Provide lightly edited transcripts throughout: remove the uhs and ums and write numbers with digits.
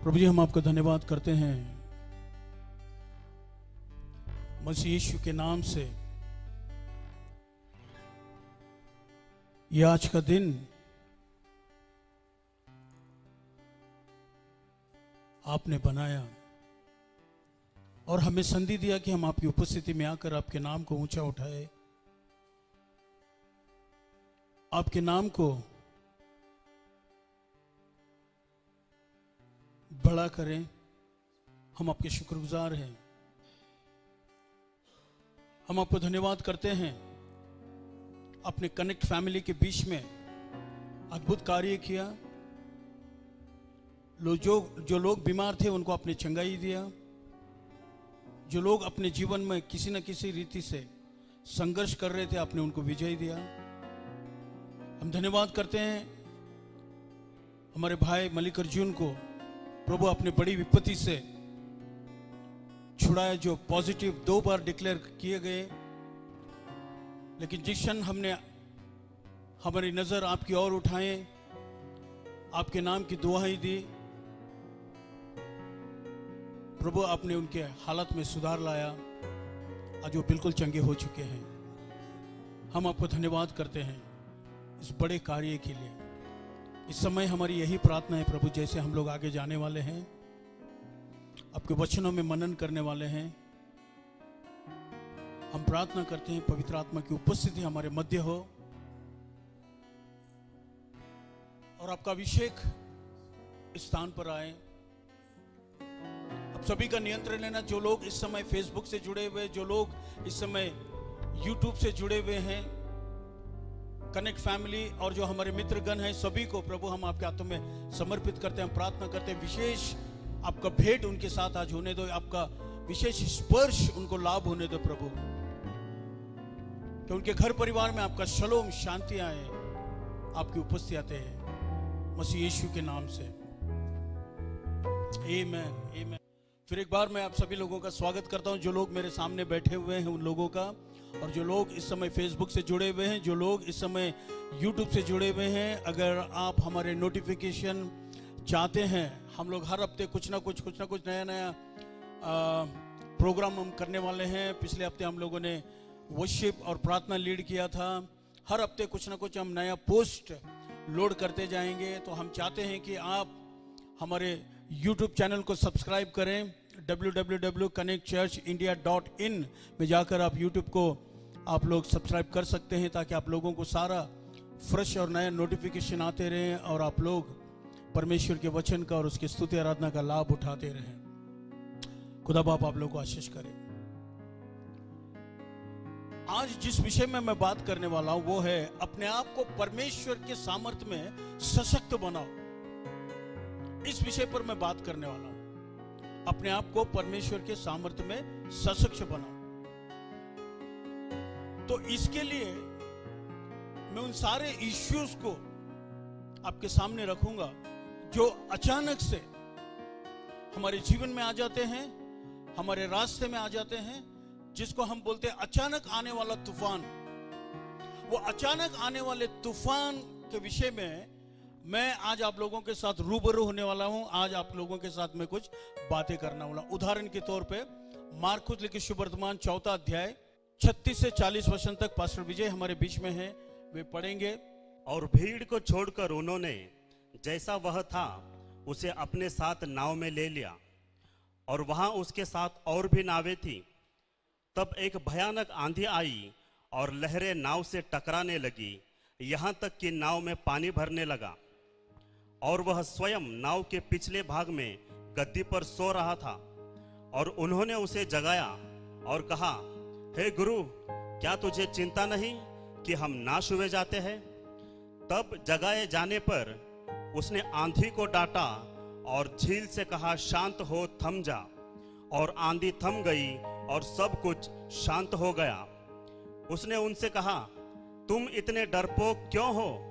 प्रभु जी, हम आपका धन्यवाद करते हैं मसीह यीशु के नाम से। यह आज का दिन आपने बनाया और हमें संधि दिया कि हम आपकी उपस्थिति में आकर आपके नाम को ऊंचा उठाए, आपके नाम को बड़ा करें। हम आपके शुक्रगुजार हैं। हम आपको धन्यवाद करते हैं, अपने कनेक्ट फैमिली के बीच में अद्भुत कार्य किया। जो लोग बीमार थे उनको आपने चंगाई दिया। जो लोग अपने जीवन में किसी न किसी रीति से संघर्ष कर रहे थे, आपने उनको विजय दिया। हम धन्यवाद करते हैं हमारे भाई मलिक अर्जुन को, प्रभु अपने बड़ी विपत्ति से छुड़ाया, जो पॉजिटिव 2 बार डिक्लेयर किए गए, लेकिन जिस क्षण हमने हमारी नजर आपकी ओर उठाए, आपके नाम की दुआई दी, प्रभु आपने उनके हालत में सुधार लाया। आज वो बिल्कुल चंगे हो चुके हैं। हम आपको धन्यवाद करते हैं इस बड़े कार्य के लिए। इस समय हमारी यही प्रार्थना है प्रभु, जैसे हम लोग आगे जाने वाले हैं, आपके वचनों में मनन करने वाले हैं, हम प्रार्थना करते हैं पवित्र आत्मा की उपस्थिति हमारे मध्य हो और आपका अभिषेक इस स्थान पर आए। आप सभी का नियंत्रण लेना। जो लोग इस समय फेसबुक से जुड़े हुए, जो लोग इस समय यूट्यूब से जुड़े हुए हैं, कनेक्ट फैमिली और जो हमारे मित्रगण हैं, सभी को प्रभु हम आपके हाथों में समर्पित करते हैं। हम प्रार्थना करते हैं विशेष आपका भेंट उनके साथ आज होने दो, आपका विशेष स्पर्श उनको लाभ होने दो प्रभु, कि उनके घर परिवार में आपका शलोम शांति आए, आपकी उपस्थिति आते हैं मसीह यीशु के नाम से। आमीन, आमीन। फिर एक बार मैं आप सभी लोगों का स्वागत करता हूं, जो लोग मेरे सामने बैठे हुए हैं उन लोगों का, और जो लोग इस समय फेसबुक से जुड़े हुए हैं, जो लोग इस समय यूट्यूब से जुड़े हुए हैं। अगर आप हमारे नोटिफिकेशन चाहते हैं, हम लोग हर हफ्ते कुछ ना कुछ नया प्रोग्राम हम करने वाले हैं। पिछले हफ्ते हम लोगों ने वर्शिप और प्रार्थना लीड किया था। हर हफ्ते कुछ ना कुछ हम नया पोस्ट लोड करते जाएंगे। तो हम चाहते हैं कि आप हमारे YouTube चैनल को सब्सक्राइब करें। www.connectchurchindia.in में जाकर आप YouTube को आप लोग सब्सक्राइब कर सकते हैं, ताकि आप लोगों को सारा फ्रेश और नया नोटिफिकेशन आते रहें और आप लोग परमेश्वर के वचन का और उसकी स्तुति आराधना का लाभ उठाते रहें। खुदा बाप आप लोगों को आशीष करे। आज जिस विषय में मैं बात करने वाला हूं वो है अपने आप को परमेश्वर के सामर्थ्य में सशक्त बनाओ। इस विषय पर मैं बात करने वाला हूं, अपने आप को परमेश्वर के सामर्थ्य में सशक्त बनाओ। तो इसके लिए मैं उन सारे इश्यूज को आपके सामने रखूंगा जो अचानक से हमारे जीवन में आ जाते हैं, हमारे रास्ते में आ जाते हैं, जिसको हम बोलते हैं अचानक आने वाला तूफान। वो अचानक आने वाले तूफान के विषय में मैं आज आप लोगों के साथ रूबरू होने वाला हूं। आज आप लोगों के साथ मैं कुछ बातें करना वाला। उदाहरण के तौर पे मार्कुस लिखित सुवर्तमान 4 अध्याय 36 से 40 वचन तक पास्टर विजय हमारे बीच में हैं, वे पढ़ेंगे। और भीड़ को छोड़कर उन्होंने जैसा वह था उसे अपने साथ नाव में ले लिया, और वहां उसके साथ और भी नावें थी। तब एक भयानक आंधी आई और लहरें नाव से टकराने लगी, यहां तक कि नाव में पानी भरने लगा। और वह स्वयं नाव के पिछले भाग में गद्दी पर सो रहा था। और उन्होंने उसे जगाया और कहा, हे गुरु, क्या तुझे चिंता नहीं कि हम नाश हुए जाते हैं? तब जगाए जाने पर उसने आंधी को डांटा और झील से कहा, शांत हो, थम जा। और आंधी थम गई और सब कुछ शांत हो गया। उसने उनसे कहा, तुम इतने डरपोक क्यों हो?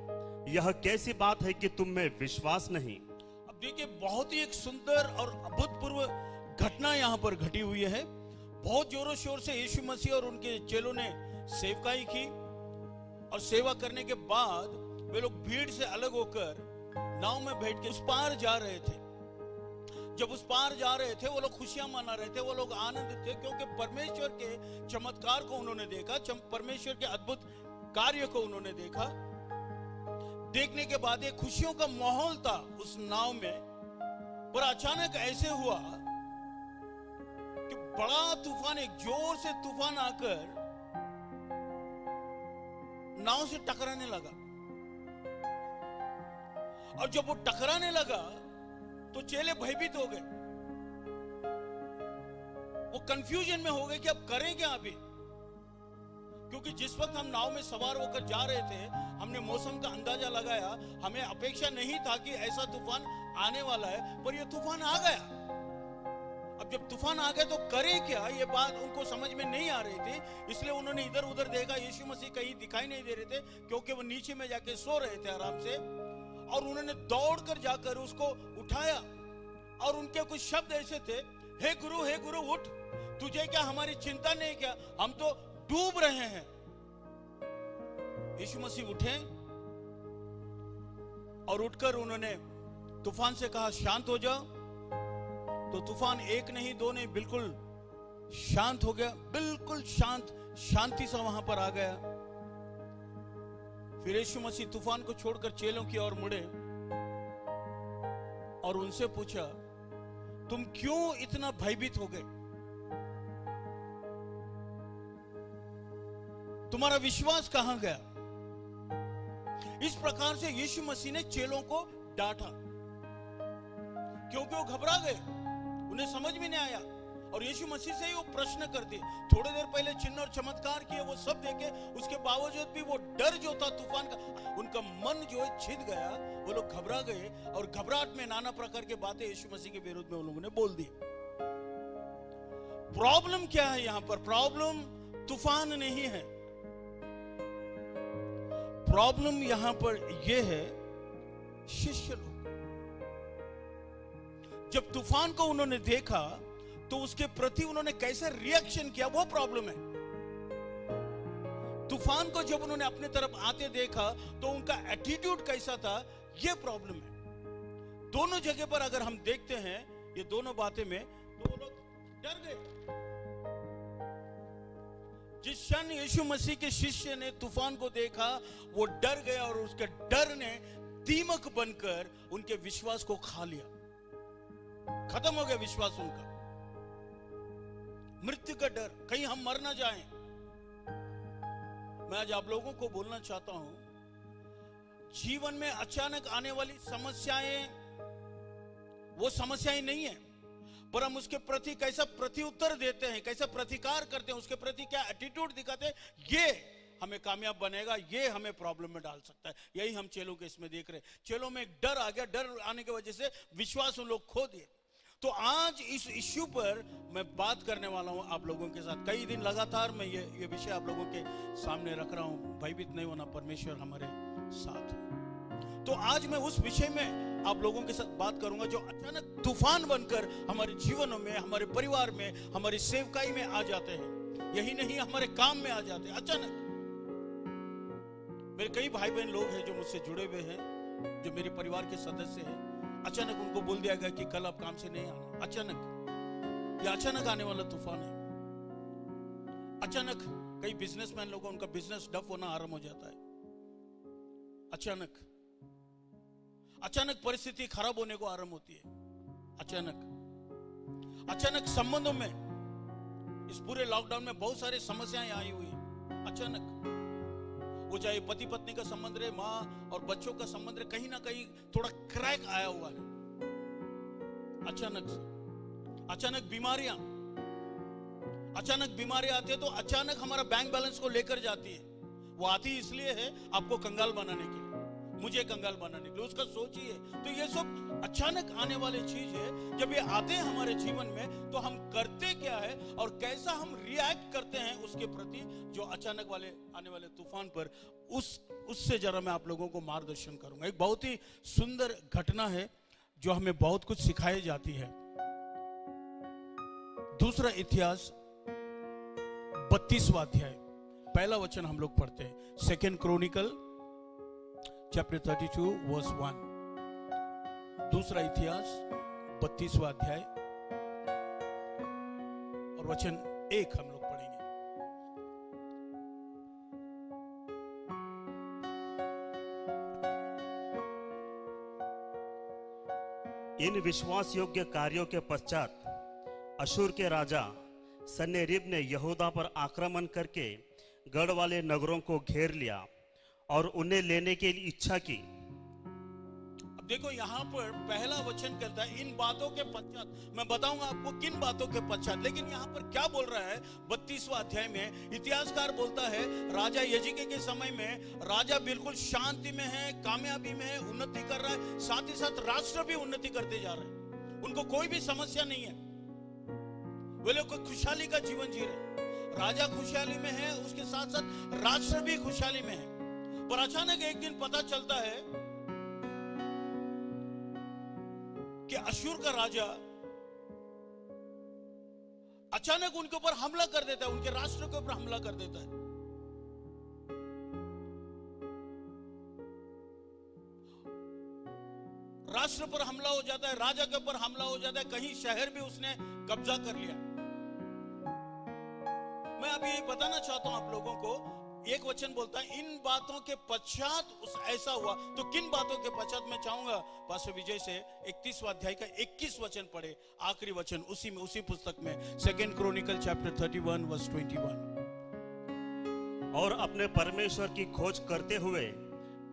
यह कैसी बात है कि तुम में विश्वास नहीं? अब देखिए, बहुत ही एक सुंदर और अभूतपूर्व घटना यहाँ पर घटी हुई है। बहुत जोरों शोर से यीशु मसीह और उनके चेलों ने सेवकाई की, और सेवा करने के बाद वे लोग भीड़ से अलग होकर नाव में बैठ के उस पार जा रहे थे। जब उस पार जा रहे थे वो लोग खुशियां मना रहे थे, वो लोग आनंदित थे, क्योंकि परमेश्वर के चमत्कार को उन्होंने देखा, परमेश्वर के अद्भुत कार्य को उन्होंने देखा। देखने के बाद एक खुशियों का माहौल था उस नाव में, पर अचानक ऐसे हुआ कि बड़ा तूफान, एक जोर से तूफान आकर नाव से टकराने लगा। और जब वो टकराने लगा तो चेले भयभीत हो गए, वो कंफ्यूजन में हो गए कि अब करें क्या अभी। क्योंकि जिस वक्त हम नाव में सवार होकर जा रहे थे, हमने मौसम का अंदाजा लगाया, हमें अपेक्षा नहीं था कि ऐसा तूफान आने वाला है, पर यह तूफान आ गया। अब जब तूफान आ गया तो करें क्या, ये बात उनको समझ में नहीं आ रही थी। इसलिए उन्होंने इधर उधर देखा, यीशु मसीह कहीं दिखाई नहीं दे रहे थे, क्योंकि वो नीचे में जाके सो रहे थे आराम से। और उन्होंने दौड़कर जाकर उसको उठाया, और उनके कुछ शब्द ऐसे थे, हे गुरु उठ, तुझे क्या हमारी चिंता नहीं, क्या हम तो डूब रहे हैं। यीशु मसीह उठे और उठकर उन्होंने तूफान से कहा, शांत हो जाओ। तो तूफान एक नहीं दो नहीं, बिल्कुल शांत हो गया, बिल्कुल शांति से वहां पर आ गया। फिर यीशु मसीह तूफान को छोड़कर चेलों की ओर मुड़े और उनसे पूछा, तुम क्यों इतना भयभीत हो गए? तुम्हारा विश्वास कहां गया? इस प्रकार से यीशु मसीह ने चेलों को डांटा, क्योंकि वो घबरा गए, उन्हें समझ में नहीं आया। और यीशु मसीह से ही वो प्रश्न करते, थोड़ी देर पहले चिन्ह और चमत्कार किए, वो सब देखे, उसके बावजूद भी वो डर जो था तूफान का, उनका मन जो है छिद गया। वो लोग घबरा गए और घबराहट में नाना प्रकार की बातें यीशु मसीह के विरुद्ध में उन लोगों ने बोल दी। प्रॉब्लम क्या है यहां पर? प्रॉब्लम तूफान नहीं है, प्रॉब्लम यहां पर यह है शिष्य लोग। जब तूफान को उन्होंने देखा तो उसके प्रति उन्होंने कैसे रिएक्शन किया, वो प्रॉब्लम है। तूफान को जब उन्होंने अपने तरफ आते देखा तो उनका एटीट्यूड कैसा था, ये प्रॉब्लम है। दोनों जगह पर अगर हम देखते हैं ये दोनों बातें में, तो वो लोग डर गए। जिस क्षण यीशु मसीह के शिष्य ने तूफान को देखा, वो डर गया और उसके डर ने दीमक बनकर उनके विश्वास को खा लिया, खत्म हो गया विश्वास उनका। मृत्यु का डर, कहीं हम मर ना जाएं। मैं आज आप लोगों को बोलना चाहता हूं, जीवन में अचानक आने वाली समस्याएं वो समस्याएं नहीं है, पर हम उसके प्रति कैसा प्रत्युत्तर देते हैं, कैसा प्रतिकार करते हैं, उसके प्रति क्या एटीट्यूड दिखाते हैं, ये हमें कामयाब बनेगा, ये हमें प्रॉब्लम में डाल सकता है। यही हम चेलों के इसमें देख रहे हैं। चेलों में एक डर आ गया, डर आने की वजह से विश्वास उन लोग खो दिए। तो आज इस इश्यू पर मैं बात करने वाला हूं आप लोगों के साथ। कई दिन लगातार मैं ये विषय आप लोगों के सामने रख रहा हूं, भयभीत नहीं होना, परमेश्वर हमारे साथ है। तो आज मैं उस विषय में आप लोगों के साथ बात करूंगा जो अचानक तूफान बनकर हमारे जीवनों में, हमारे परिवार में, हमारी सेवकाई में आ जाते हैं। यही नहीं, हमारे काम में आ जाते हैं अचानक। मेरे कई भाई बहन लोग हैं जो मुझसे जुड़े हुए हैं, जो मेरे परिवार के सदस्य हैं। अचानक उनको बोल दिया गया कि कल आप काम से नहीं आना। अचानक, ये अचानक आने वाला तूफान है। अचानक कई बिजनेसमैन लोगों, उनका बिजनेस डफ होना आरंभ हो जाता है। अचानक परिस्थिति खराब होने को आरंभ होती है। अचानक संबंधों में, इस पूरे लॉकडाउन में बहुत सारी समस्याएं आई हुई हैं। अचानक, वो चाहे पति पत्नी का संबंध रहे, माँ और बच्चों का संबंध रहे, कहीं ना कहीं थोड़ा क्रैक आया हुआ है। अचानक बीमारियां आती है, तो अचानक हमारा बैंक बैलेंस को लेकर जाती है। वो आती इसलिए है आपको कंगाल बनाने के लिए, मुझे कंगाल बनाने के लिए, उसका सोचिए। तो ये सब अचानक आने वाली चीज है। जब ये आते हैं हमारे जीवन में, तो हम करते क्या है और कैसा हम रिएक्ट करते हैं उसके प्रति, जो अचानक आने वाले तूफान पर, उससे जरा मैं आप लोगों को मार्गदर्शन करूंगा। एक बहुत ही सुंदर घटना है जो हमें बहुत कुछ सिखाई जाती है। दूसरा इतिहास 32वां अध्याय, पहला वचन हम लोग पढ़ते हैं। 2 क्रॉनिकल चैप्टर 32 वर्स 1। दूसरा इतिहास 32वां अध्याय और वचन 1 हम लोग पढ़ेंगे। इन विश्वास योग्य कार्यों के पश्चात अशूर के राजा सन्हेरीब ने यहूदा पर आक्रमण करके गढ़ वाले नगरों को घेर लिया और उन्हें लेने की इच्छा की। अब देखो यहां पर पहला वचन कहता है इन बातों के पश्चात। मैं बताऊंगा आपको किन बातों के पश्चात, लेकिन यहां पर क्या बोल रहा है 32वां अध्याय में। इतिहासकार बोलता है राजा यजीके के समय में राजा बिल्कुल शांति में है, कामयाबी में है, उन्नति कर रहा है, साथ ही साथ राष्ट्र भी उन्नति करते जा रहे हैं। उनको कोई भी समस्या नहीं है, वे लोग खुशहाली का जीवन जी रहे। राजा खुशहाली में है, उसके साथ साथ राष्ट्र भी खुशहाली में है। पर अचानक एक दिन पता चलता है कि अशूर का राजा अचानक उनके ऊपर हमला कर देता है, उनके राष्ट्र के ऊपर हमला कर देता है। राष्ट्र पर हमला हो जाता है, राजा के ऊपर हमला हो जाता है, कहीं शहर भी उसने कब्जा कर लिया। मैं अभी यही बताना चाहता हूं आप लोगों को, एक वचन बोलता है इन बातों के पश्चात ऐसा हुआ। तो किन बातों के पश्चात? मैं चाहूंगा पास्टर विजय से 31वां अध्याय का 21 वचन पढ़े, आखिरी वचन उसी पुस्तक में 2 क्रॉनिकल चैप्टर 31 वर्स 21। और अपने परमेश्वर की खोज करते हुए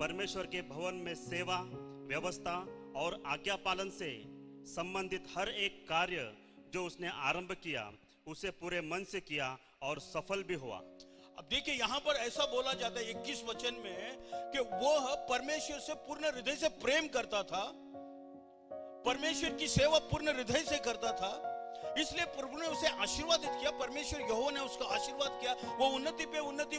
परमेश्वर के भवन में सेवा, व्यवस्था और आज्ञा पालन से संबंधित हर एक कार्य जो उसने आरंभ किया उसे पूरे मन से किया और सफल भी हुआ। अब देखिए यहां पर ऐसा बोला जाता है 21 वचन में कि वो परमेश्वर से पूर्ण हृदय से प्रेम करता था, परमेश्वर की सेवा पूर्ण हृदय से करता था, इसलिए प्रभु ने उसे आशीर्वादित किया। परमेश्वर यहोवा ने उसका आशीर्वाद किया, वो उन्नति पे उन्नति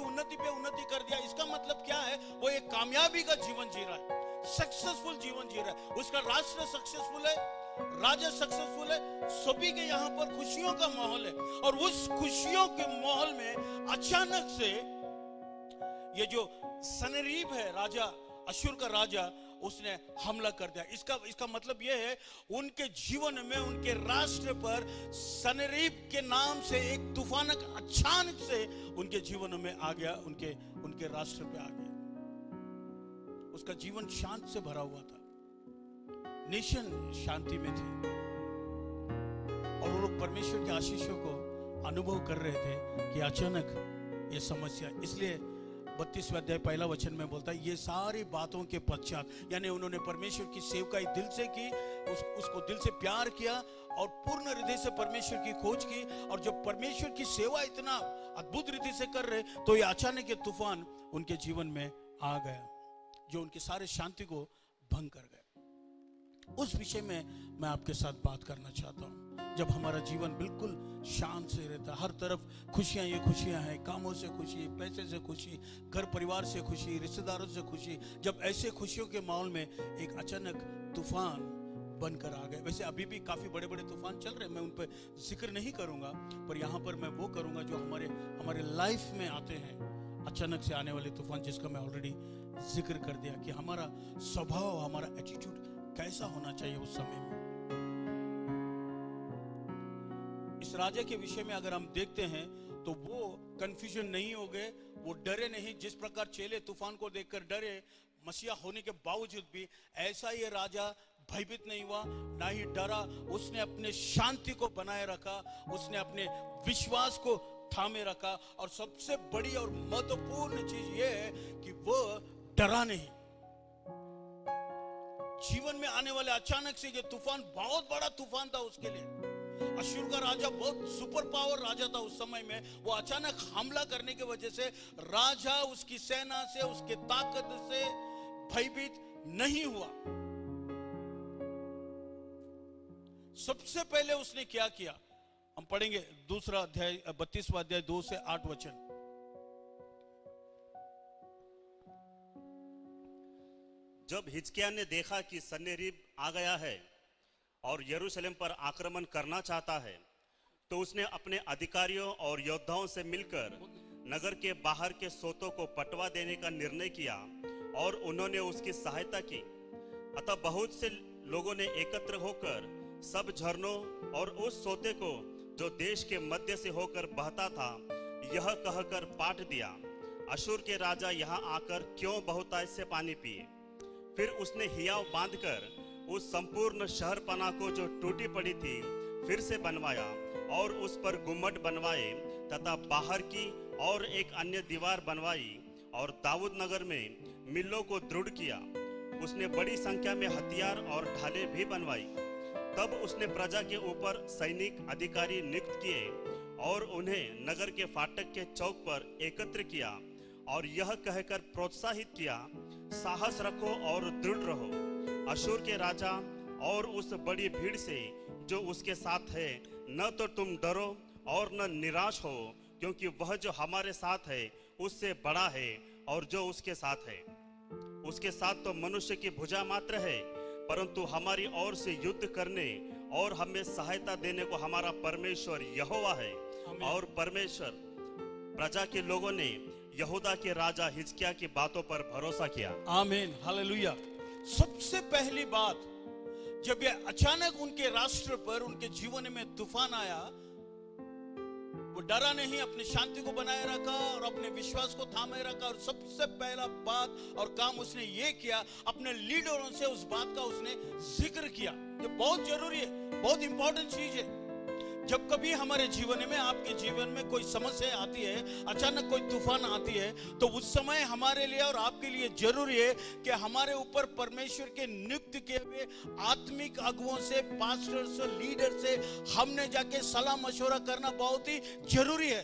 कर दिया। इसका मतलब क्या है? वो एक कामयाबी का जीवन जी रहा है, सक्सेसफुल जीवन जी रहा है। उसका राष्ट्र सक्सेसफुल है, राजा सक्सेसफुल है, सभी के यहाँ पर खुशियों का माहौल है। और उस खुशियों के माहौल में अचानक से ये जो सन्हेरीब है राजा, अशूर का राजा, उसने हमला कर दिया। इसका मतलब यह है उनके जीवन में, उनके राष्ट्र पर सन्हेरीब के नाम से एक तूफान अचानक से उनके जीवन में आ गया, उनके राष्ट्र पे आ गया। उसका जीवन शांत से भरा हुआ था, नेशन शांति में थी और वो लोग परमेश्वर के आशीषों को अनुभव कर रहे थे कि अचानक ये समस्या। इसलिए 32वां अध्याय पहला वचन में बोलता है ये सारी बातों के पश्चात, यानी उन्होंने परमेश्वर की सेवकाई दिल से की, उसको दिल से प्यार किया और पूर्ण हृदय से परमेश्वर की खोज की। और जब परमेश्वर की सेवा इतना अद्भुत रीति से कर रहे तो ये अचानक ये तूफान उनके जीवन में आ गया जो उनके सारे शांति को भंग कर गया। उस विषय में मैं आपके साथ बात करना चाहता हूं। जब हमारा जीवन बिल्कुल शांत से रहता, हर तरफ खुशियां ही खुशियां हैं, कामों से खुशी, पैसे से खुशी, घर परिवार से खुशी, रिश्तेदारों से खुशी, जब ऐसे खुशियों के माहौल में एक अचानक तूफान बनकर आ गए। वैसे अभी भी काफी बड़े बड़े तूफान चल रहे हैं, मैं उन पर जिक्र नहीं करूंगा, पर यहाँ पर मैं वो करूंगा जो हमारे लाइफ में आते हैं, अचानक से आने वाले तूफान, जिसका मैं ऑलरेडी जिक्र कर दिया कि हमारा स्वभाव, हमारा एटीट्यूड कैसा होना चाहिए उस समय में। इस राजा के विषय में अगर हम देखते हैं तो वो कंफ्यूजन नहीं हो गए, वो डरे नहीं। जिस प्रकार चेले तूफान को देखकर डरे, मसीहा होने के बावजूद भी ऐसा ये राजा भयभीत नहीं हुआ, ना ही डरा। उसने अपने शांति को बनाए रखा, उसने अपने विश्वास को थामे रखा। और सबसे बड़ी और महत्वपूर्ण चीज ये है कि वो डरा नहीं। जीवन में आने वाले अचानक से ये तूफान बहुत बड़ा तूफान था उसके लिए। अशूर का राजा बहुत सुपर पावर राजा था उस समय में। वो अचानक हमला करने की वजह से राजा उसकी सेना से, उसके ताकत से भयभीत नहीं हुआ। सबसे पहले उसने क्या किया, हम पढ़ेंगे दूसरा अध्याय 32वां अध्याय 2 से 8 वचन। जब हिजकिय्याह ने देखा कि सन्हेरीब आ गया है और यरूशलेम पर आक्रमण करना चाहता है, तो उसने अपने अधिकारियों और योद्धाओं से मिलकर नगर के बाहर के सोतों को पटवा देने का निर्णय किया और उन्होंने उसकी सहायता की। अतः बहुत से लोगों ने एकत्र होकर सब झरनों और उस सोते को जो देश के मध्य से होकर बहता था, यह कहकर पाट दिया, अशूर के राजा यहाँ आकर क्यों बहुतायत से पानी पिए। फिर उसने हियाव बांधकर उस संपूर्ण शहरपना को जो टूटी पड़ी थी फिर से बनवाया और उस पर गुम्मट बनवाए तथा बाहर की और एक अन्य दीवार बनवाई और दाऊद नगर में मिल्लों को दृढ़ किया। उसने बड़ी संख्या में हथियार और ढालें भी बनवाई। तब उसने प्रजा के ऊपर सैनिक अधिकारी नियुक्त किए और उन्हें नगर के फाटक के चौक पर एकत्र किया और यह कहकर प्रोत्साहित किया, साहस रखो और दृढ़ रहो। अशूर के राजा और उस बड़ी भीड़ से जो उसके साथ है, न तो तुम डरो और न निराश हो, क्योंकि वह जो हमारे साथ है उससे बड़ा है और जो उसके साथ है। उसके साथ तो मनुष्य की भुजा मात्र है, परंतु हमारी ओर से युद्ध करने और हमें सहायता देने को हमारा परमेश्वर यहोवा है। और परमेश्वर प्रजा के लोगों ने यहूदा के राजा हिजकिय्याह की बातों पर भरोसा किया। आमीन, हालेलुया। सबसे पहली बात, जब यह अचानक उनके राष्ट्र पर, उनके जीवन में तूफान आया, वो डरा नहीं, अपनी शांति को बनाए रखा और अपने विश्वास को थामे रखा। और सबसे पहला बात और काम उसने ये किया, अपने लीडरों से उस बात का उसने जिक्र किया। ये बहुत जरूरी है, बहुत इंपॉर्टेंट चीज है। जब कभी हमारे जीवन में, आपके जीवन में कोई समस्या आती है, अचानक कोई तूफान आती है, तो उस समय हमारे लिए और आपके लिए जरूरी है कि हमारे ऊपर परमेश्वर के नियुक्त किए हुए आत्मिक अगुओं से, पास्टर से, लीडर से हमने जाके सलाह मशवरा करना बहुत ही जरूरी है।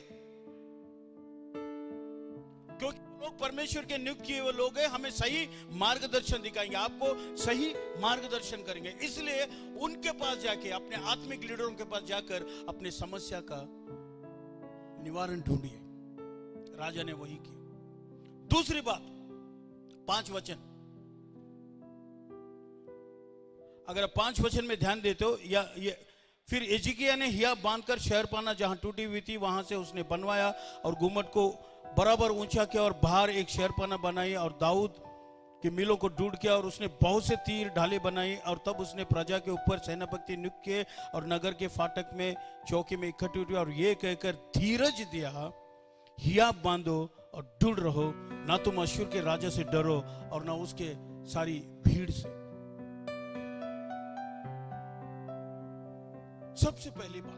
क्योंकि लोग परमेश्वर के नियुक्त किए हुए लोग हैं, हमें सही मार्गदर्शन दिखाएंगे, आपको सही मार्गदर्शन करेंगे। इसलिए उनके पास जाके, अपने आत्मिक लीडरों के पास जाकर अपनी समस्या का निवारण ढूंढिए। राजा ने वही किया। दूसरी बात, 5 वचन, अगर आप 5 वचन में ध्यान देते हो, या ये फिर हिजकिय्याह ने हिया बांधकर शहरपनाह जहां टूटी हुई थी वहां से उसने बनवाया और गुम्मट को बराबर ऊंचा किया और बाहर एक शहरपनाह बनाई और दाऊद की मिलों को ढूंढ किया और उसने बहुत से तीर ढाले बनाई। और तब उसने प्रजा के ऊपर सेनापति नियुक्त किए और नगर के फाटक में चौकी में इकट्ठे हुए और ये कहकर धीरज दिया, हिया बांधो और दृढ़ रहो, ना तुम अश्शूर के राजा से डरो और ना उसके सारी भीड़ से। सबसे पहली बात,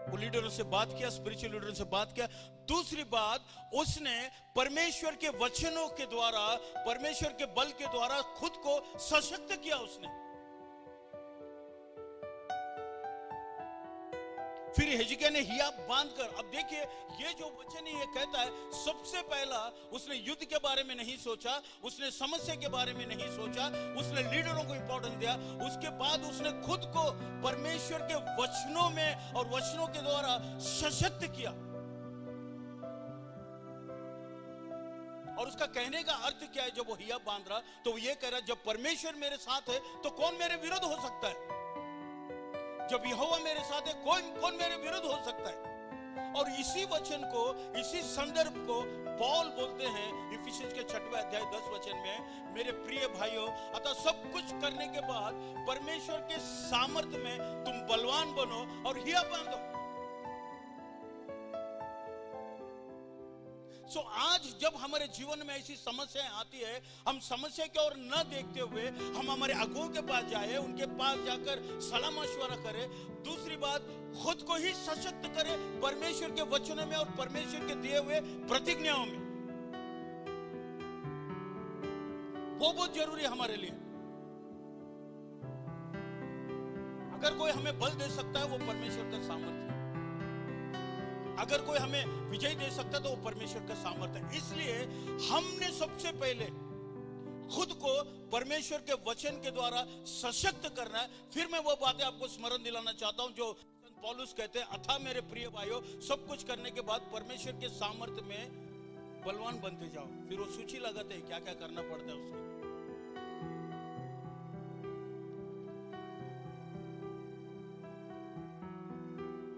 वो लीडरों से बात किया, स्पिरिचुअल लीडरों से बात किया। दूसरी बात, उसने परमेश्वर के वचनों के द्वारा, परमेश्वर के बल के द्वारा खुद को सशक्त किया उसने। फिर हिजकिय्याह ने हिया बांधकर, अब देखिए ये जो वचन ये कहता है, सबसे पहला उसने युद्ध के बारे में नहीं सोचा, उसने समस्या के बारे में नहीं सोचा, उसने लीडरों को इंपॉर्टेंस दिया। उसके बाद उसने खुद को परमेश्वर के वचनों में और वचनों के द्वारा सशक्त किया। और उसका कहने का अर्थ क्या है? जब वो हिया बांध रहा तो वो ये कह रहा, जब परमेश्वर मेरे साथ है तो कौन मेरे विरुद्ध हो सकता है? जब यहोवा मेरे साथ है, कौन मेरे विरुद्ध हो सकता है? और इसी वचन को, इसी संदर्भ को पौल बोलते हैं इफिसियंस के 6वें अध्याय 10 वचन में, मेरे प्रिय भाइयों, अतः सब कुछ करने के बाद परमेश्वर के सामर्थ्य में तुम बलवान बनो और हिया बांधो। सो आज जब हमारे जीवन में ऐसी समस्याएं आती है, हम समस्या की ओर न देखते हुए हम हमारे अगुओं के पास जाए, उनके पास जाकर सलाह मशवरा करें। दूसरी बात, खुद को ही सशक्त करें परमेश्वर के वचनों में और परमेश्वर के दिए हुए प्रतिज्ञाओं में। वो बहुत जरूरी है हमारे लिए। अगर कोई हमें बल दे सकता है वो परमेश्वर का सामर्थ्य है। अगर कोई हमें विजय दे सकता है तो वो परमेश्वर का सामर्थ्य है। इसलिए हमने सबसे पहले खुद को परमेश्वर के वचन के द्वारा सशक्त करना है। फिर मैं वो बातें आपको स्मरण दिलाना चाहता हूं जो संत पौलुस कहते हैं, अतः मेरे प्रिय भाइयों, सब कुछ करने के बाद परमेश्वर के सामर्थ्य में बलवान बनते जाओ। फिर वो सूची लगाते हैं क्या क्या करना पड़ता है उसके।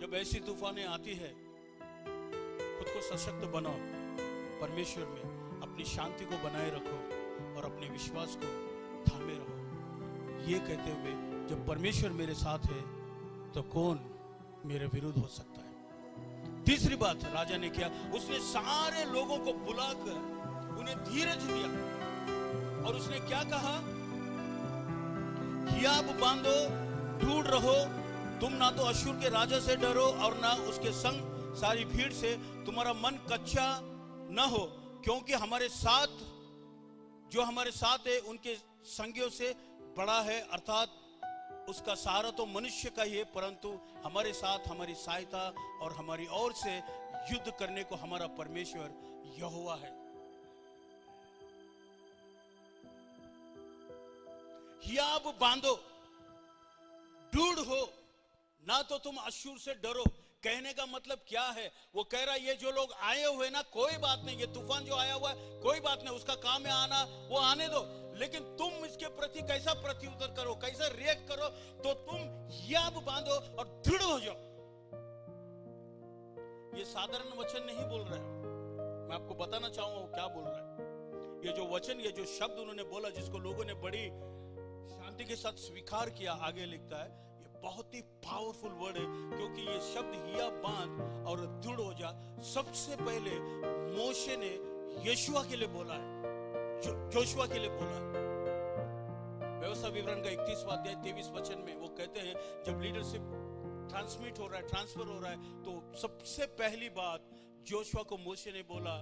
जब ऐसी तूफानें आती है, खुद को सशक्त बनाओ परमेश्वर में, अपनी शांति को बनाए रखो और अपने विश्वास को थामे रहो। ये कहते हुए जब परमेश्वर मेरे साथ है तो कौन मेरे विरुद्ध हो सकता है। तीसरी बात राजा ने किया, उसने सारे लोगों को बुलाकर उन्हें धीरज दिया और उसने क्या कहा, हियाब बांधो, ढूंढ रहो, तुम ना तो अश्शूर के राजा से डरो और ना उसके संग सारी भीड़ से, तुम्हारा मन कच्चा न हो, क्योंकि हमारे साथ जो हमारे साथ है उनके संगियों से बड़ा है, अर्थात उसका सहारा तो मनुष्य का ही है, परंतु हमारे साथ हमारी सहायता और हमारी ओर से युद्ध करने को हमारा परमेश्वर यहोवा है। हियाब बांधो, ढूंढो, ना तो तुम अश्शूर से डरो। कहने का मतलब क्या है, वो कह रहा है ये जो लोग आए हुए ना, कोई बात नहीं, ये तूफान जो आया हुआ है कोई बात नहीं, उसका काम है आना, वो आने दो, लेकिन तुम इसके प्रति कैसा प्रत्युत्तर करो, कैसा रिएक्ट करो, तो तुम हियाब बांधो और दृढ़ हो जाओ। ये साधारण वचन नहीं बोल रहे हैं, मैं आपको बताना चाहूंगा वो क्या बोल रहा है। ये जो वचन, ये जो शब्द उन्होंने बोला, जिसको लोगों ने बड़ी शांति के साथ स्वीकार किया, आगे लिखता है, ये बहुत ही पावरफुल वर्ड है, क्योंकि ये शब्द हियाब बांध और दृढ़ हो जा, सबसे पहले मोशे ने यहोशुआ के लिए बोला है, जोशुआ के लिए बोला है। व्यवस्था विवरण का 31वां अध्याय 23 वचन में वो कहते हैं, जब लीडरशिप ट्रांसमिट हो रहा है, ट्रांसफर हो रहा है, तो सबसे पहली बात जोशुआ को मोशे ने बोला,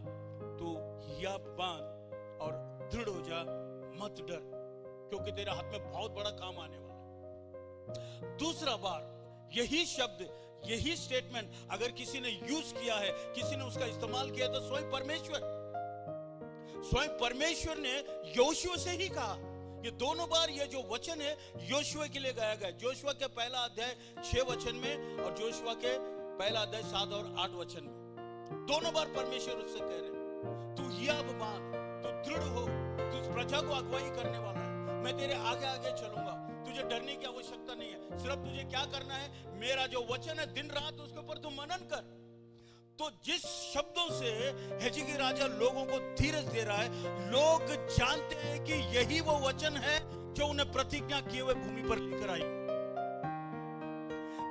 तू हियाब बांध और दृढ़ हो जा, मत डर, क्योंकि तेरे हाथ में बहुत बड़ा काम आने वाला है। दूसरा बार यही शब्द, यही स्टेटमेंट अगर किसी ने यूज किया है, किसी ने उसका इस्तेमाल किया, तो स्वयं परमेश्वर ने यहोशुआ से ही कहा। ये दोनों बार ये जो वचन है यहोशुआ के लिए गाया गया, जोशुआ के पहला अध्याय 6 वचन में और जोशुआ के पहला अध्याय 7 और 8 वचन में, दोनों बार परमेश्वर उससे कह रहे, तू हियाब बांध, तू दृढ़ हो, तू इस प्रजा को अगुवाई करने वाला है, मैं तेरे आगे आगे चलूंगा, तुझे डरने की आवश्यकता नहीं है, सिर्फ तुझे क्या करना है, मेरा जो वचन है दिन रात उसके ऊपर तू मनन कर। तो जिस शब्दों से हिजकिय्याह राजा लोगों को धीरज दे रहा है, लोग जानते हैं कि यही वो वचन है जो उन्हें प्रतिज्ञा किए हुए भूमि पर लेकर आई,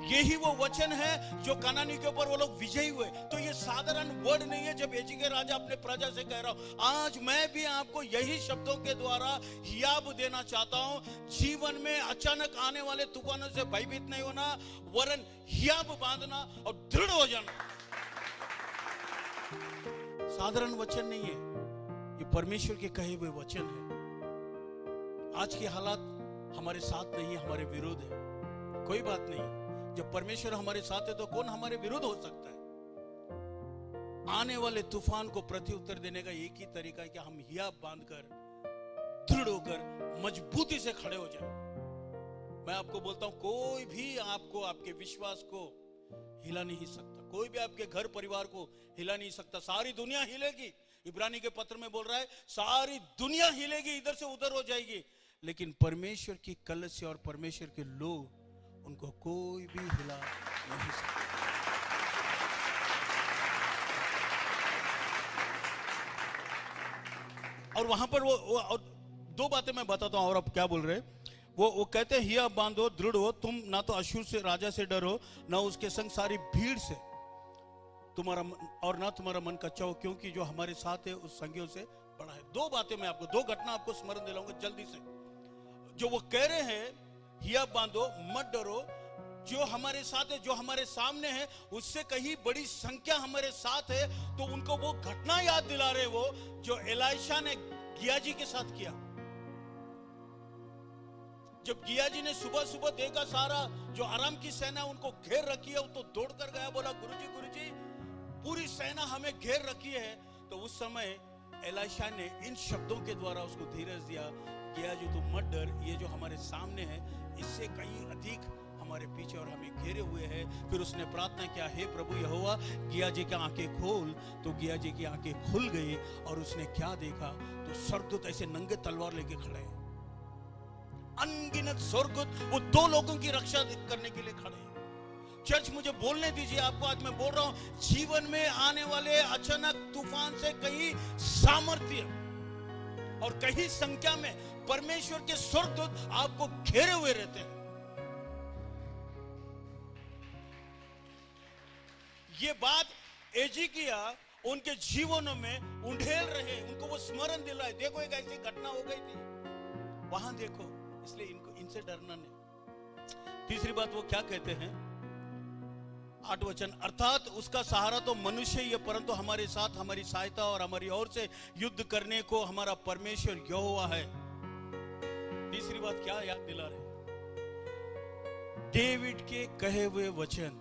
यही वो वचन है जो कनानी के ऊपर वो लोग विजयी हुए। तो ये साधारण वर्ड नहीं है जब हिजकिय्याह राजा अपने प्रजा से कह रहा हूं, आज मैं भी आपको यही शब्दों के द्वारा हियाब देना चाहता हूं, जीवन में अचानक आने वाले तूफानों से भयभीत नहीं होना, वरन हियाब बांधना और दृढ़ हो जाना। साधारण वचन नहीं है, ये परमेश्वर के कहे हुए वचन है। आज के हालात हमारे साथ नहीं, हमारे विरुद्ध है, कोई बात नहीं, जब परमेश्वर हमारे साथ है तो कौन हमारे विरुद्ध हो सकता है। आने वाले तूफान को प्रत्युत्तर देने का एक ही तरीका है कि हम हियाब बांधकर दृढ़ होकर मजबूती से खड़े हो जाए। मैं आपको बोलता हूं, कोई भी आपको आपके विश्वास को हिला नहीं सकता, कोई भी आपके घर परिवार को हिला नहीं सकता, सारी दुनिया हिलेगी। इब्रानी के पत्र में बोल रहा है, सारी दुनिया हिलेगी, इधर से उधर हो जाएगी, लेकिन परमेश्वर की कलीसिया और परमेश्वर के लोग, उनको कोई भी हिला नहीं सकता। और वहां पर वो और दो बातें मैं बताता हूं, और अब क्या बोल रहे हैं वो कहते हैं, हियाब बांधो, दृढ़ हो, तुम ना तो अश्शूर से राजा से डरो, ना उसके संग सारी भीड़ से तुम्हारा, और ना तुम्हारा मन कच्चा हो, क्योंकि जो हमारे साथ है उस संगियों से बड़ा है। दो बातें मैं आपको, दो घटना आपको स्मरण दिलाऊंगा जल्दी से। जो वो कह रहे हैं हियाब बांधो, मत डरो, जो हमारे साथ है, जो हमारे सामने है, उससे कहीं बड़ी संख्या हमारे साथ है, तो उनको वो घटना याद दिला रहे, वो जो एलीशा ने गियाजी के साथ किया। जब गियाजी ने सुबह सुबह देखा सारा जो आराम की सेना उनको घेर रखी है, तो दौड़कर गया, बोला गुरुजी पूरी सेना हमें घेर रखी है। तो उस समय एलीशा ने इन शब्दों के द्वारा उसको धीरज दिया, गियाजी तू मत डर, ये जो हमारे सामने है इससे कहीं अधिक हमारे पीछे और हमें घेरे हुए हैं। फिर उसने प्रार्थना किया, हे प्रभु यहोवा, गियाजी की आंखें खोल। तो गियाजी की आंखें खुल गई और उसने क्या देखा, तो स्वर्गदूत ऐसे नंगे तलवार लेके खड़े हैं, अनगिनत स्वर्गदूत वो दो लोगों की रक्षा करने के लिए खड़े हैं। चर्च मुझे बोलने दीजिए, आपको आज मैं बोल रहा हूं, जीवन में आने वाले अचानक तूफान से कहीं सामर्थ्य और कहीं संख्या में परमेश्वर के स्वर्गदूत आपको घेरे हुए रहते हैं। ये बात एजिकिया उनके जीवनों में उंडेल रहे, उनको वो स्मरण दिलाए, देखो एक ऐसी घटना हो गई थी वहां, देखो, इसलिए इनको इनसे डरना नहीं। तीसरी बात वो क्या कहते हैं, 8 वचन, अर्थात उसका सहारा तो मनुष्य ही है, परंतु हमारे साथ हमारी सहायता और हमारी ओर से युद्ध करने को हमारा परमेश्वर यहोवा है। तीसरी बात क्या याद दिला रहे, डेविड के कहे हुए वचन।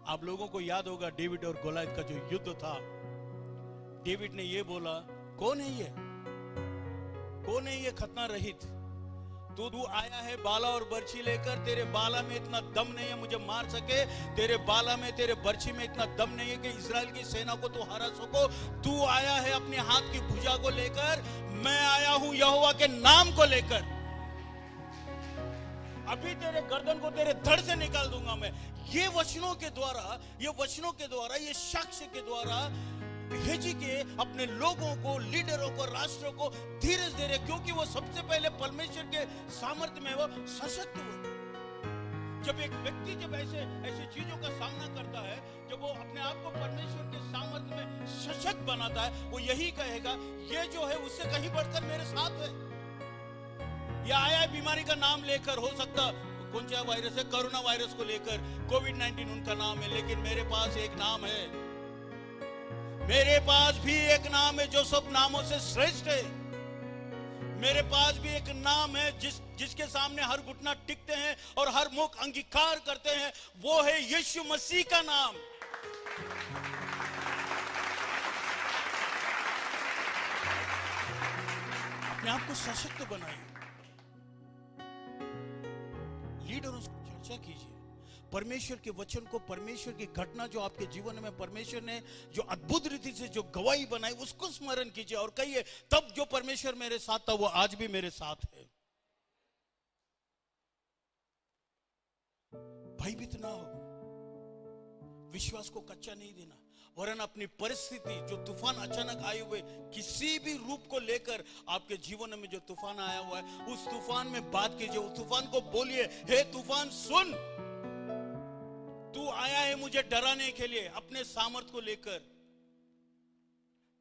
आप लोगों को याद होगा डेविड और गोलायत का जो युद्ध था, डेविड ने ये बोला, कौन है ये, कौन है ये खतना रहित, तू आया है बाला और बर्छी लेकर, तेरे बाला में इतना दम नहीं है मुझे मार सके, तेरे बाला में तेरे बर्छी में इतना दम नहीं है कि इजराइल की सेना को तू हरा सको। तू आया है अपने हाथ की भुजा को लेकर, मैं आया हूं यहोवा के नाम को लेकर, अभी तेरे गर्दन को तेरे धड़ से निकाल दूंगा मैं। ये वचनों के द्वारा, ये वचनों के द्वारा, ये साक्ष्य के द्वारा हेजिकिया अपने लोगों को, लीडरों को, राष्ट्रों को धीरज दे रहे, क्योंकि वो सबसे पहले परमेश्वर के सामर्थ्य में वो सशक्त हुए। जब एक व्यक्ति जब ऐसी चीजों का सामना करता है, जब वो अपने आप को परमेश्वर के सामर्थ्य में सशक्त बनाता है, वो यही कहेगा, ये जो है उससे कहीं बढ़कर मेरे साथ है। या आया है बीमारी का नाम लेकर, हो सकता कौन सा वायरस है, कोरोना वायरस को लेकर, कोविड-19 उनका नाम है, लेकिन मेरे पास एक नाम है, मेरे पास भी एक नाम है जो सब नामों से श्रेष्ठ है। मेरे पास भी एक नाम है जिसके सामने हर घुटना टिकते हैं और हर मुख अंगीकार करते हैं, वो है यीशु मसीह का नाम। अपने आप को सशक्त बनाइए, लीडरों से चर्चा कीजिए, परमेश्वर के वचन को, परमेश्वर की घटना जो आपके जीवन में परमेश्वर ने जो अद्भुत रीति से जो गवाही बनाई, उसको स्मरण कीजिए और कहिए, तब जो परमेश्वर मेरे साथ था वो आज भी मेरे साथ है। भयभीत ना हो, विश्वास को कच्चा नहीं देना, वरन अपनी परिस्थिति जो तूफान अचानक आए हुए किसी भी रूप को लेकर आपके जीवन में जो तूफान आया हुआ है, उस तूफान में बात कीजिए, उस तूफान को बोलिए, हे तूफान सुन, तू आया है मुझे डराने के लिए अपने सामर्थ को लेकर,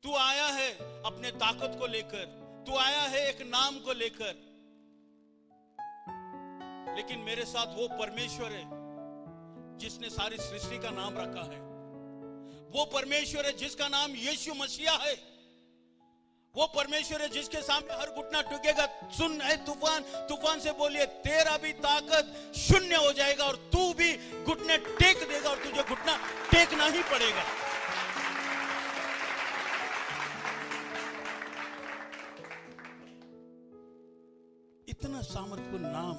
तू आया है अपने ताकत को लेकर, तू आया है एक नाम को लेकर, लेकिन मेरे साथ वो परमेश्वर है जिसने सारी सृष्टि का नाम रखा है, वो परमेश्वर है जिसका नाम यीशु मसीहा है, वो परमेश्वर है जिसके सामने हर घुटना टूटेगा। सुन है तूफान, तूफान से बोलिए, तेरा भी ताकत शून्य हो जाएगा और तू भी घुटने टेक देगा और तुझे घुटना टेकना ही पड़ेगा। इतना सामर्थ्यपूर्ण नाम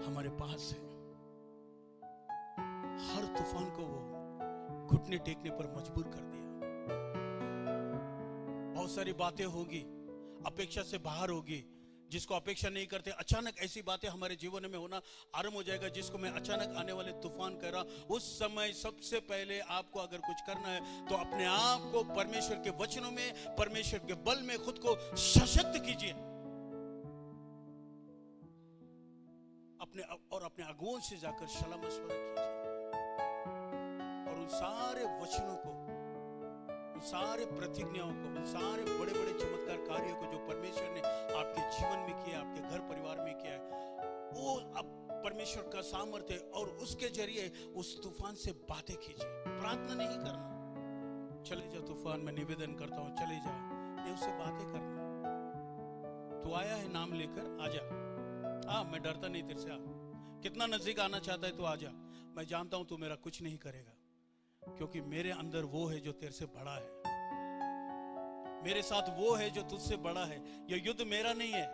हमारे पास है, हर तूफान को वो घुटने टेकने पर मजबूर कर दिया। बहुत सारी बातें होगी, अपेक्षा से बाहर होगी, जिसको अपेक्षा नहीं करते, अचानक ऐसी बातें हमारे जीवन में होना आरंभ हो जाएगा, जिसको मैं अचानक आने वाले तूफान कह रहा। उस समय सबसे पहले आपको अगर कुछ करना है तो अपने आप को परमेश्वर के वचनों में, परमेश्वर के बल में खुद को सशक्त कीजिए, अपने अगुओं से जाकर सलाह मशवरा कीजिए और उन सारे वचनों को, उन सारे प्रतिज्ञाओं को, उन सारे बड़े बड़े चमत्कार कार्यों को जो परमेश्वर ने आपके जीवन में किया, आपके घर परिवार में किया है, वो अब परमेश्वर का सामर्थ्य है और उसके जरिए उस तूफान से बातें कीजिए। प्रार्थना नहीं करना, चले जा तूफान, मैं निवेदन करता हूं चले जा, ये उससे बातें करना। तू आया है नाम लेकर, आजा, हाँ मैं डरता नहीं तेरे से, आ कितना नजदीक आना चाहता है तो आजा, मैं जानता हूं तू मेरा कुछ नहीं करेगा, क्योंकि मेरे अंदर वो है जो तेरे से बड़ा है, मेरे साथ वो है जो तुझसे बड़ा है। ये युद्ध मेरा नहीं है,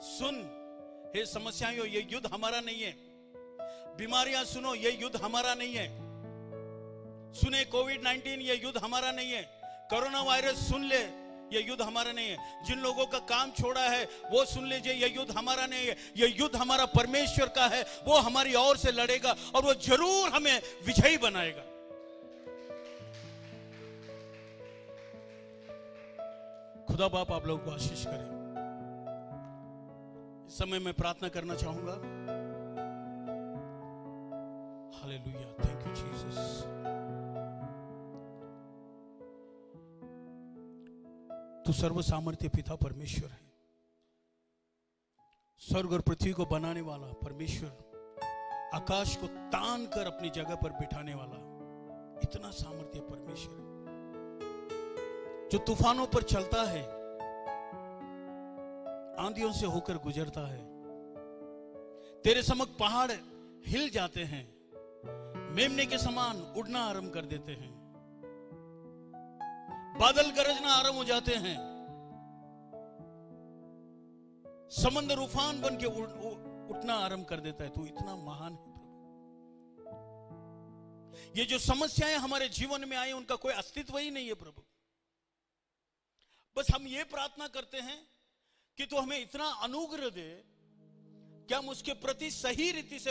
सुन हे समस्याएं, ये युद्ध हमारा नहीं है, बीमारियां सुनो, ये युद्ध हमारा नहीं है, सुने कोविड-19 ये युद्ध हमारा नहीं है, कोरोना वायरस सुन ले, ये युद्ध हमारा नहीं है, जिन लोगों का काम छोड़ा है वो सुन लीजिए, ये युद्ध हमारा नहीं है, ये युद्ध हमारा परमेश्वर का है, वो हमारी ओर से लड़ेगा और वो जरूर हमें विजयी बनाएगा। खुदा बाप आप लोगों को आशीष करे। इस समय मैं प्रार्थना करना चाहूंगा। Hallelujah, thank you Jesus. तू सर्व सामर्थ्य पिता परमेश्वर है, स्वर्ग और पृथ्वी को बनाने वाला परमेश्वर, आकाश को तान कर अपनी जगह पर बिठाने वाला इतना सामर्थ्य परमेश्वर है, जो तूफानों पर चलता है, आंधियों से होकर गुजरता है। तेरे समक्ष पहाड़ हिल जाते हैं, मेमने के समान उड़ना आरंभ कर देते हैं, बादल गरजना आरंभ हो जाते हैं, समंदर उफान बन के उठना आरंभ कर देता है। तू इतना महान है प्रभु। ये जो समस्याएं हमारे जीवन में आई उनका कोई अस्तित्व ही नहीं है प्रभु। बस हम ये प्रार्थना करते हैं कि तू हमें इतना अनुग्रह दे कि हम उसके प्रति सही रीति से